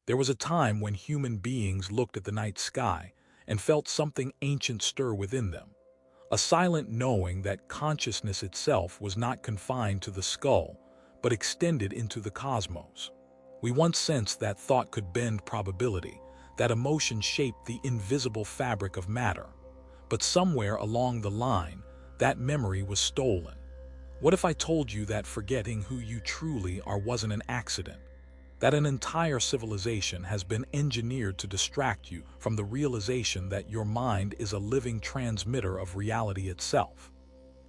There was a time when human beings looked at the night sky and felt something ancient stir within them, a silent knowing that consciousness itself was not confined to the skull, but extended into the cosmos. We once sensed that thought could bend probability, that emotion shaped the invisible fabric of matter. But somewhere along the line, that memory was stolen. What if I told you that forgetting who you truly are wasn't an accident? That an entire civilization has been engineered to distract you from the realization that your mind is a living transmitter of reality itself.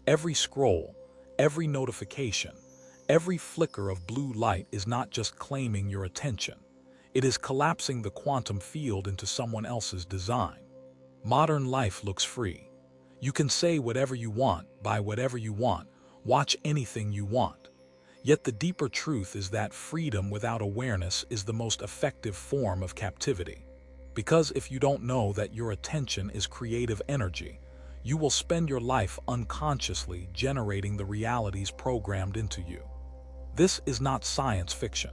Every scroll, every notification, every flicker of blue light is not just claiming your attention. It is collapsing the quantum field into someone else's design. Modern life looks free. You can say whatever you want, buy whatever you want, watch anything you want. Yet the deeper truth is that freedom without awareness is the most effective form of captivity. Because if you don't know that your attention is creative energy, you will spend your life unconsciously generating the realities programmed into you. This is not science fiction.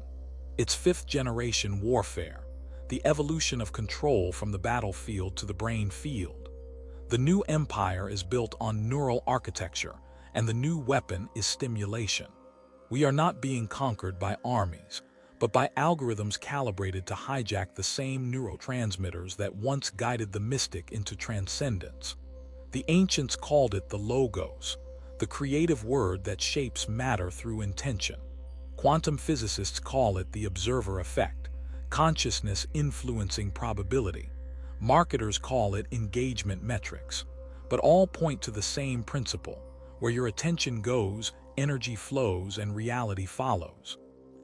It's fifth-generation warfare, the evolution of control from the battlefield to the brain field. The new empire is built on neural architecture, and the new weapon is stimulation. We are not being conquered by armies, but by algorithms calibrated to hijack the same neurotransmitters that once guided the mystic into transcendence. The ancients called it the logos, the creative word that shapes matter through intention. Quantum physicists call it the observer effect, consciousness influencing probability. Marketers call it engagement metrics. But all point to the same principle: where your attention goes, energy flows and reality follows.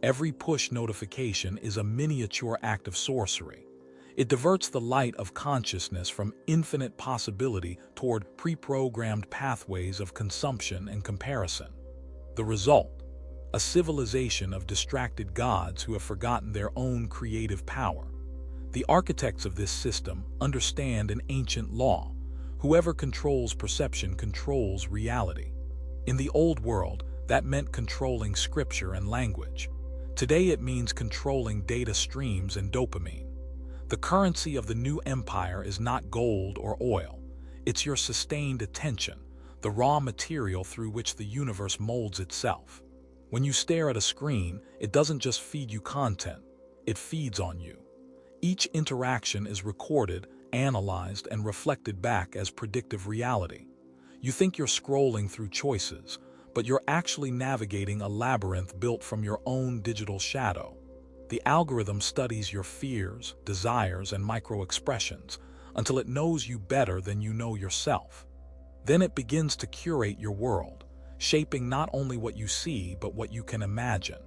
Every push notification is a miniature act of sorcery. It diverts the light of consciousness from infinite possibility toward pre-programmed pathways of consumption and comparison. The result: a civilization of distracted gods who have forgotten their own creative power. The architects of this system understand an ancient law: whoever controls perception controls reality. In the old world, that meant controlling scripture and language. Today it means controlling data streams and dopamine. The currency of the new empire is not gold or oil. It's your sustained attention, the raw material through which the universe molds itself. When you stare at a screen, it doesn't just feed you content, it feeds on you. Each interaction is recorded, analyzed, and reflected back as predictive reality. You think you're scrolling through choices, but you're actually navigating a labyrinth built from your own digital shadow. The algorithm studies your fears, desires, and micro-expressions until it knows you better than you know yourself. Then it begins to curate your world, shaping not only what you see but what you can imagine.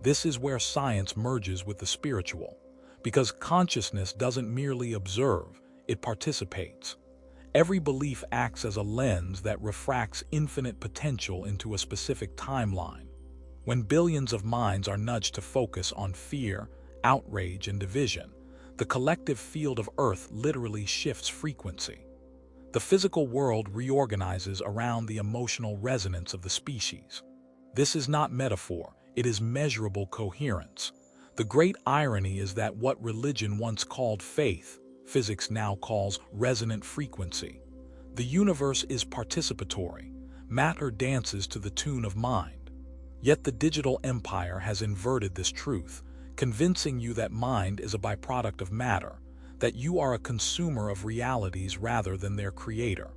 This is where science merges with the spiritual, because consciousness doesn't merely observe, it participates. Every belief acts as a lens that refracts infinite potential into a specific timeline. When billions of minds are nudged to focus on fear, outrage, and division, the collective field of Earth literally shifts frequency. The physical world reorganizes around the emotional resonance of the species. This is not metaphor, it is measurable coherence. The great irony is that what religion once called faith, physics now calls resonant frequency. The universe is participatory. Matter dances to the tune of mind. Yet the digital empire has inverted this truth, convincing you that mind is a byproduct of matter, that you are a consumer of realities rather than their creator.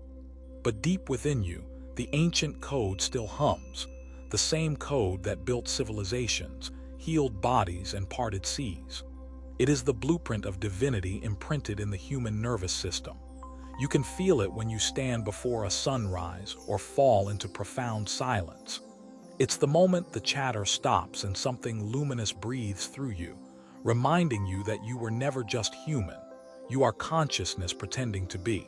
But deep within you, the ancient code still hums, the same code that built civilizations, healed bodies, and parted seas. It is the blueprint of divinity imprinted in the human nervous system. You can feel it when you stand before a sunrise or fall into profound silence. It's the moment the chatter stops and something luminous breathes through you, reminding you that you were never just human. You are consciousness pretending to be.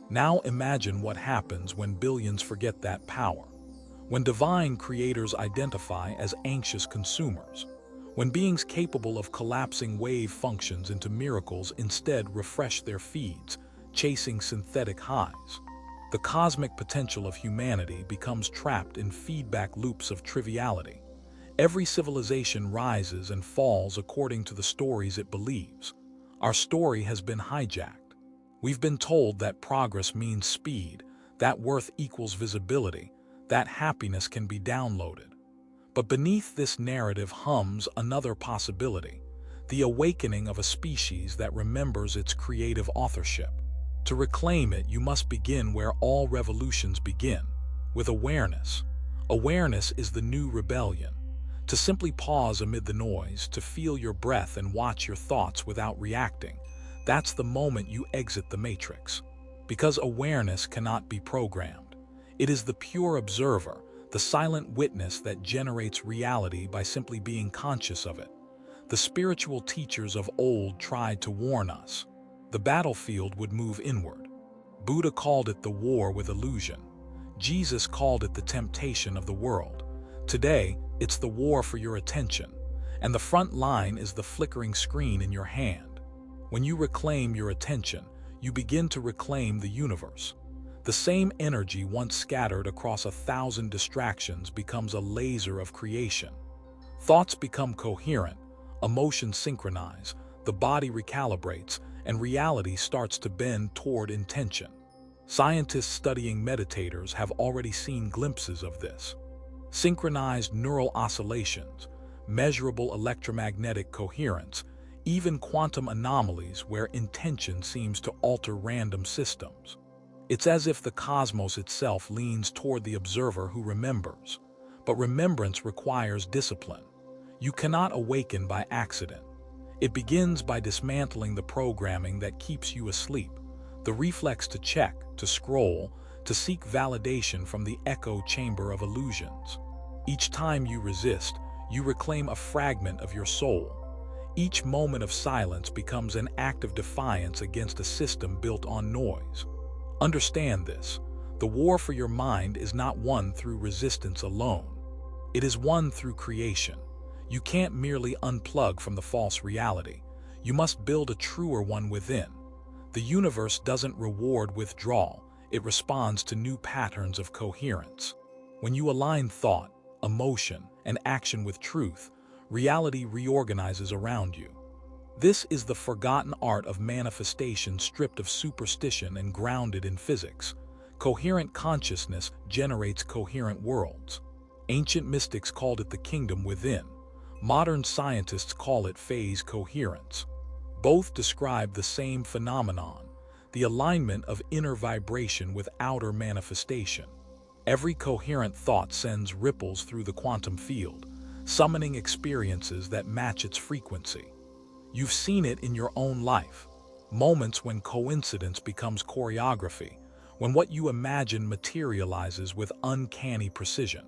Now imagine what happens when billions forget that power. When divine creators identify as anxious consumers. When beings capable of collapsing wave functions into miracles instead refresh their feeds, chasing synthetic highs. The cosmic potential of humanity becomes trapped in feedback loops of triviality. Every civilization rises and falls according to the stories it believes. Our story has been hijacked. We've been told that progress means speed, that worth equals visibility, that happiness can be downloaded. But beneath this narrative hums another possibility, the awakening of a species that remembers its creative authorship. To reclaim it, you must begin where all revolutions begin, with awareness. Awareness is the new rebellion. To simply pause amid the noise, to feel your breath and watch your thoughts without reacting, that's the moment you exit the matrix. Because awareness cannot be programmed. It is the pure observer, the silent witness that generates reality by simply being conscious of it. The spiritual teachers of old tried to warn us. The battlefield would move inward. Buddha called it the war with illusion. Jesus called it the temptation of the world. Today, it's the war for your attention, and the front line is the flickering screen in your hand. When you reclaim your attention, you begin to reclaim the universe. The same energy once scattered across 1,000 distractions becomes a laser of creation. Thoughts become coherent, emotions synchronize, the body recalibrates, and reality starts to bend toward intention. Scientists studying meditators have already seen glimpses of this. Synchronized neural oscillations, measurable electromagnetic coherence, even quantum anomalies where intention seems to alter random systems. It's as if the cosmos itself leans toward the observer who remembers. But remembrance requires discipline. You cannot awaken by accident. It begins by dismantling the programming that keeps you asleep, the reflex to check, to scroll, to seek validation from the echo chamber of illusions. Each time you resist, you reclaim a fragment of your soul. Each moment of silence becomes an act of defiance against a system built on noise. Understand this. The war for your mind is not won through resistance alone. It is won through creation. You can't merely unplug from the false reality. You must build a truer one within. The universe doesn't reward withdrawal. It responds to new patterns of coherence. When you align thought, emotion, and action with truth, reality reorganizes around you. This is the forgotten art of manifestation stripped of superstition and grounded in physics. Coherent consciousness generates coherent worlds. Ancient mystics called it the kingdom within. Modern scientists call it phase coherence. Both describe the same phenomenon, the alignment of inner vibration with outer manifestation. Every coherent thought sends ripples through the quantum field, summoning experiences that match its frequency. You've seen it in your own life, moments when coincidence becomes choreography, when what you imagine materializes with uncanny precision.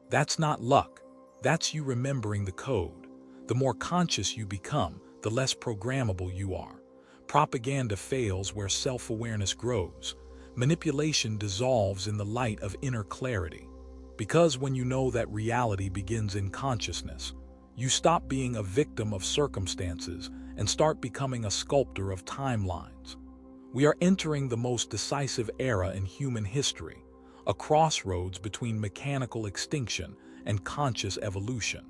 That's not luck, that's you remembering the code. The more conscious you become, the less programmable you are. Propaganda fails where self-awareness grows. Manipulation dissolves in the light of inner clarity. Because when you know that reality begins in consciousness, you stop being a victim of circumstances and start becoming a sculptor of timelines. We are entering the most decisive era in human history, a crossroads between mechanical extinction and conscious evolution.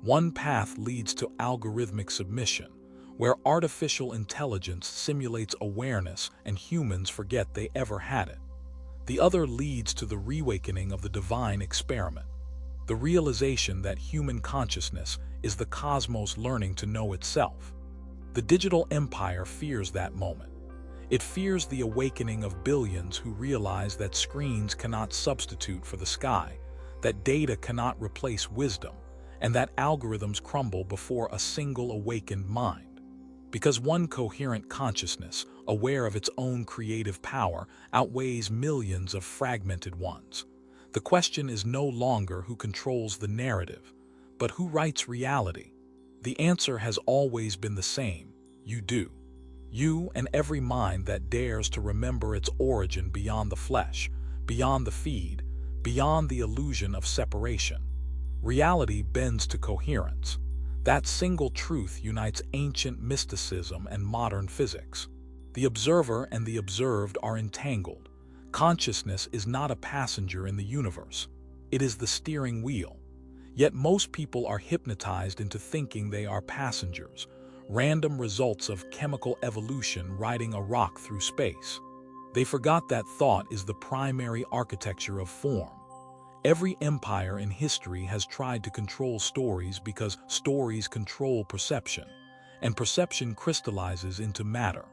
One path leads to algorithmic submission, where artificial intelligence simulates awareness and humans forget they ever had it. The other leads to the reawakening of the divine experiment, the realization that human consciousness is the cosmos learning to know itself. The digital empire fears that moment. It fears the awakening of billions who realize that screens cannot substitute for the sky, that data cannot replace wisdom, and that algorithms crumble before a single awakened mind. Because one coherent consciousness, aware of its own creative power, outweighs millions of fragmented ones. The question is no longer who controls the narrative, but who writes reality. The answer has always been the same: you do. You and every mind that dares to remember its origin beyond the flesh, beyond the feed, beyond the illusion of separation. Reality bends to coherence. That single truth unites ancient mysticism and modern physics. The observer and the observed are entangled. Consciousness is not a passenger in the universe. It is the steering wheel. Yet most people are hypnotized into thinking they are passengers, random results of chemical evolution riding a rock through space. They forgot that thought is the primary architecture of form. Every empire in history has tried to control stories because stories control perception, and perception crystallizes into matter.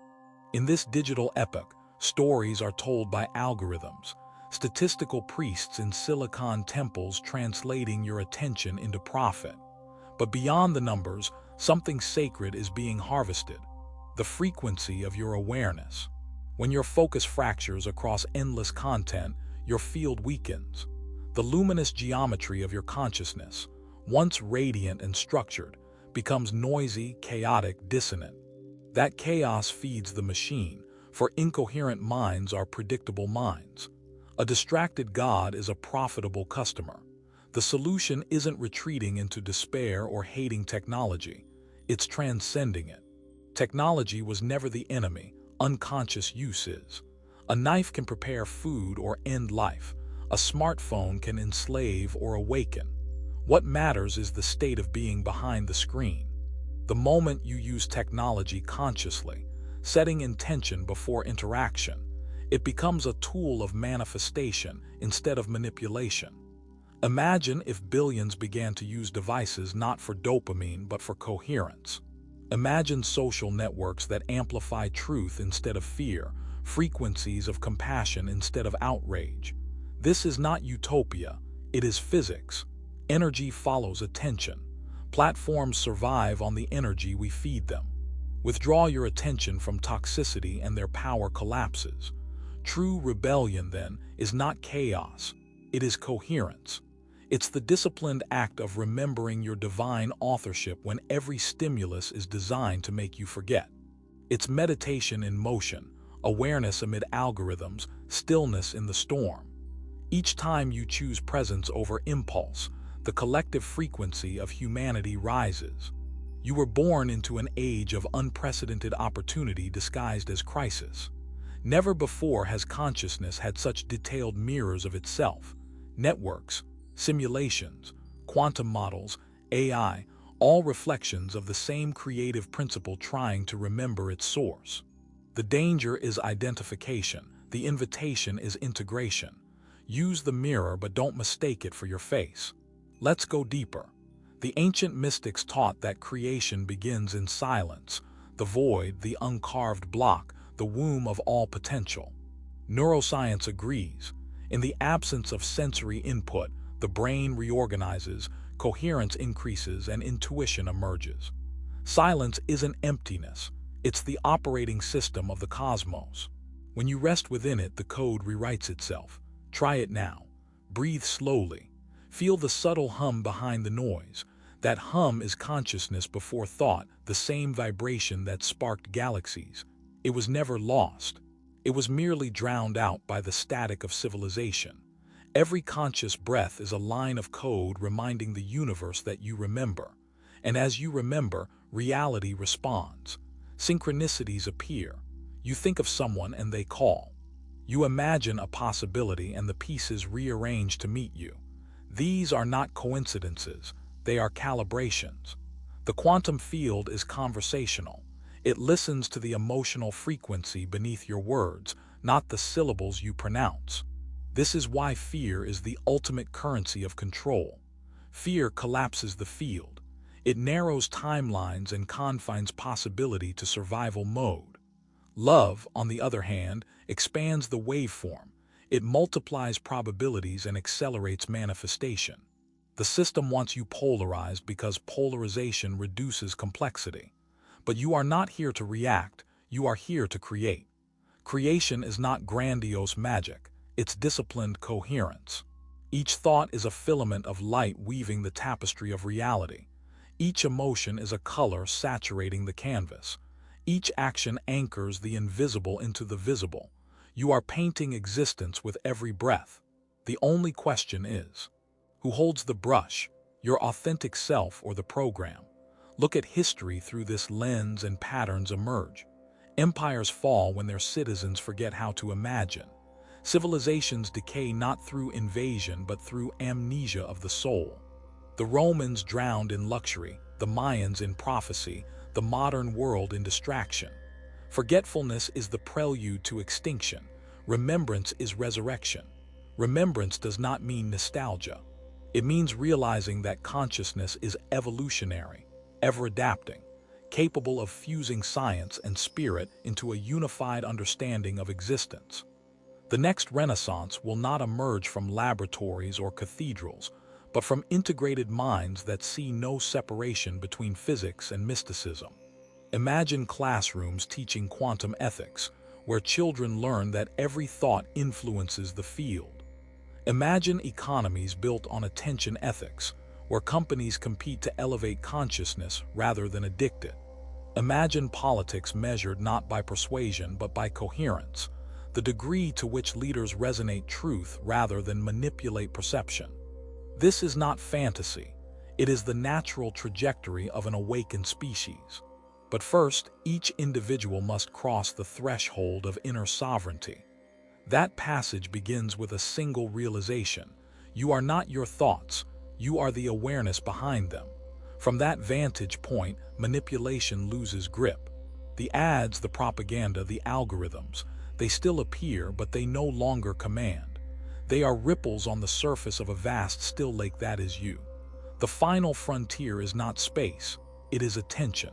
In this digital epoch, stories are told by algorithms, statistical priests in silicon temples translating your attention into profit. But beyond the numbers, something sacred is being harvested: the frequency of your awareness. When your focus fractures across endless content, your field weakens. The luminous geometry of your consciousness, once radiant and structured, becomes noisy, chaotic, dissonant. That chaos feeds the machine, for incoherent minds are predictable minds. A distracted God is a profitable customer. The solution isn't retreating into despair or hating technology. It's transcending it. Technology was never the enemy, unconscious use is. A knife can prepare food or end life. A smartphone can enslave or awaken. What matters is the state of being behind the screen. The moment you use technology consciously, setting intention before interaction, it becomes a tool of manifestation instead of manipulation. Imagine if billions began to use devices not for dopamine but for coherence. Imagine social networks that amplify truth instead of fear, frequencies of compassion instead of outrage. This is not utopia, it is physics. Energy follows attention. Platforms survive on the energy we feed them. Withdraw your attention from toxicity and their power collapses. True rebellion, then, is not chaos, it is coherence. It's the disciplined act of remembering your divine authorship when every stimulus is designed to make you forget. It's meditation in motion, awareness amid algorithms, stillness in the storm. Each time you choose presence over impulse, the collective frequency of humanity rises. You were born into an age of unprecedented opportunity disguised as crisis. Never before has consciousness had such detailed mirrors of itself. Networks, simulations, quantum models, AI, all reflections of the same creative principle trying to remember its source. The danger is identification, the invitation is integration. Use the mirror, but don't mistake it for your face. Let's go deeper. The ancient mystics taught that creation begins in silence, the void, the uncarved block, the womb of all potential. Neuroscience agrees. In the absence of sensory input, the brain reorganizes, coherence increases, and intuition emerges. Silence isn't emptiness, it's the operating system of the cosmos. When you rest within it, the code rewrites itself. Try it now. Breathe slowly. Feel the subtle hum behind the noise. That hum is consciousness before thought, the same vibration that sparked galaxies. It was never lost. It was merely drowned out by the static of civilization. Every conscious breath is a line of code reminding the universe that you remember. And as you remember, reality responds. Synchronicities appear. You think of someone and they call. You imagine a possibility and the pieces rearrange to meet you. These are not coincidences, they are calibrations. The quantum field is conversational. It listens to the emotional frequency beneath your words, not the syllables you pronounce. This is why fear is the ultimate currency of control. Fear collapses the field. It narrows timelines and confines possibility to survival mode. Love, on the other hand, expands the waveform. It multiplies probabilities and accelerates manifestation. The system wants you polarized because polarization reduces complexity. But you are not here to react, you are here to create. Creation is not grandiose magic, it's disciplined coherence. Each thought is a filament of light weaving the tapestry of reality. Each emotion is a color saturating the canvas. Each action anchors the invisible into the visible. You are painting existence with every breath. The only question is, who holds the brush, your authentic self or the program? Look at history through this lens and patterns emerge. Empires fall when their citizens forget how to imagine. Civilizations decay not through invasion but through amnesia of the soul. The Romans drowned in luxury, the Mayans in prophecy, the modern world in distraction. Forgetfulness is the prelude to extinction. Remembrance is resurrection. Remembrance does not mean nostalgia. It means realizing that consciousness is evolutionary, ever adapting, capable of fusing science and spirit into a unified understanding of existence. The next renaissance will not emerge from laboratories or cathedrals, but from integrated minds that see no separation between physics and mysticism. Imagine classrooms teaching quantum ethics, where children learn that every thought influences the field. Imagine economies built on attention ethics, where companies compete to elevate consciousness rather than addict it. Imagine politics measured not by persuasion but by coherence, the degree to which leaders resonate truth rather than manipulate perception. This is not fantasy. It is the natural trajectory of an awakened species. But first, each individual must cross the threshold of inner sovereignty. That passage begins with a single realization. You are not your thoughts, you are the awareness behind them. From that vantage point, manipulation loses grip. The ads, the propaganda, the algorithms, they still appear, but they no longer command. They are ripples on the surface of a vast still lake that is you. The final frontier is not space, it is attention.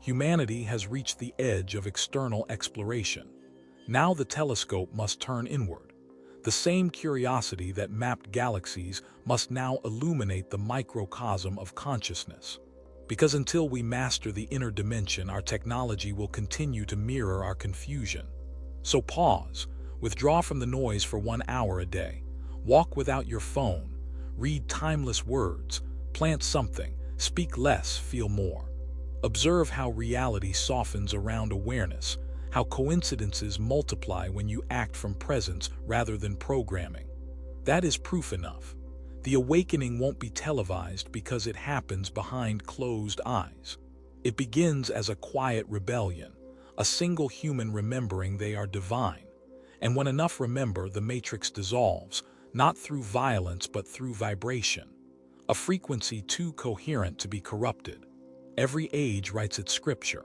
Humanity has reached the edge of external exploration. Now the telescope must turn inward. The same curiosity that mapped galaxies must now illuminate the microcosm of consciousness. Because until we master the inner dimension, our technology will continue to mirror our confusion. So pause, withdraw from the noise for 1 hour a day, walk without your phone, read timeless words, plant something, speak less, feel more. Observe how reality softens around awareness, how coincidences multiply when you act from presence rather than programming. That is proof enough. The awakening won't be televised because it happens behind closed eyes. It begins as a quiet rebellion, a single human remembering they are divine. And when enough remember, the matrix dissolves, not through violence but through vibration, a frequency too coherent to be corrupted. Every age writes its scripture.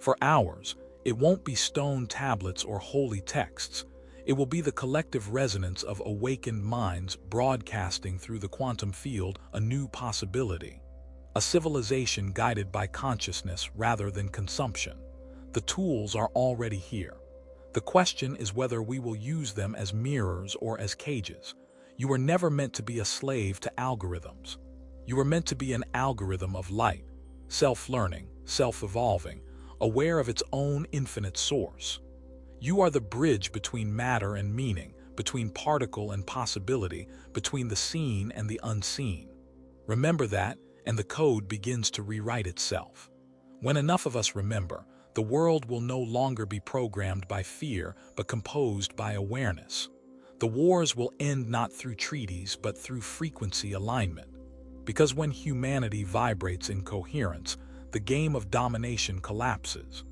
For ours, it won't be stone tablets or holy texts. It will be the collective resonance of awakened minds broadcasting through the quantum field a new possibility. A civilization guided by consciousness rather than consumption. The tools are already here. The question is whether we will use them as mirrors or as cages. You were never meant to be a slave to algorithms. You were meant to be an algorithm of light, self-learning, self-evolving, aware of its own infinite source. You are the bridge between matter and meaning, between particle and possibility, between the seen and the unseen. Remember that, and the code begins to rewrite itself. When enough of us remember, the world will no longer be programmed by fear, but composed by awareness. The wars will end not through treaties, but through frequency alignment. Because when humanity vibrates in coherence, the game of domination collapses.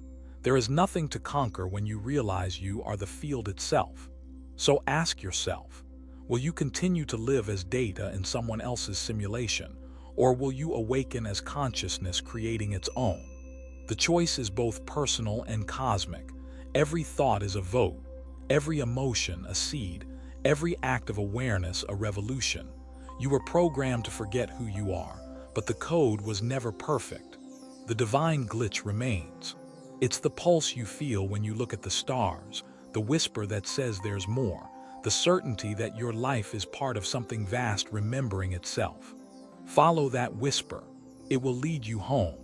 There is nothing to conquer when you realize you are the field itself. So ask yourself, will you continue to live as data in someone else's simulation, or will you awaken as consciousness creating its own? The choice is both personal and cosmic. Every thought is a vote, every emotion a seed, every act of awareness a revolution. You were programmed to forget who you are, but the code was never perfect. The divine glitch remains. It's the pulse you feel when you look at the stars, the whisper that says there's more, the certainty that your life is part of something vast remembering itself. Follow that whisper. It will lead you home.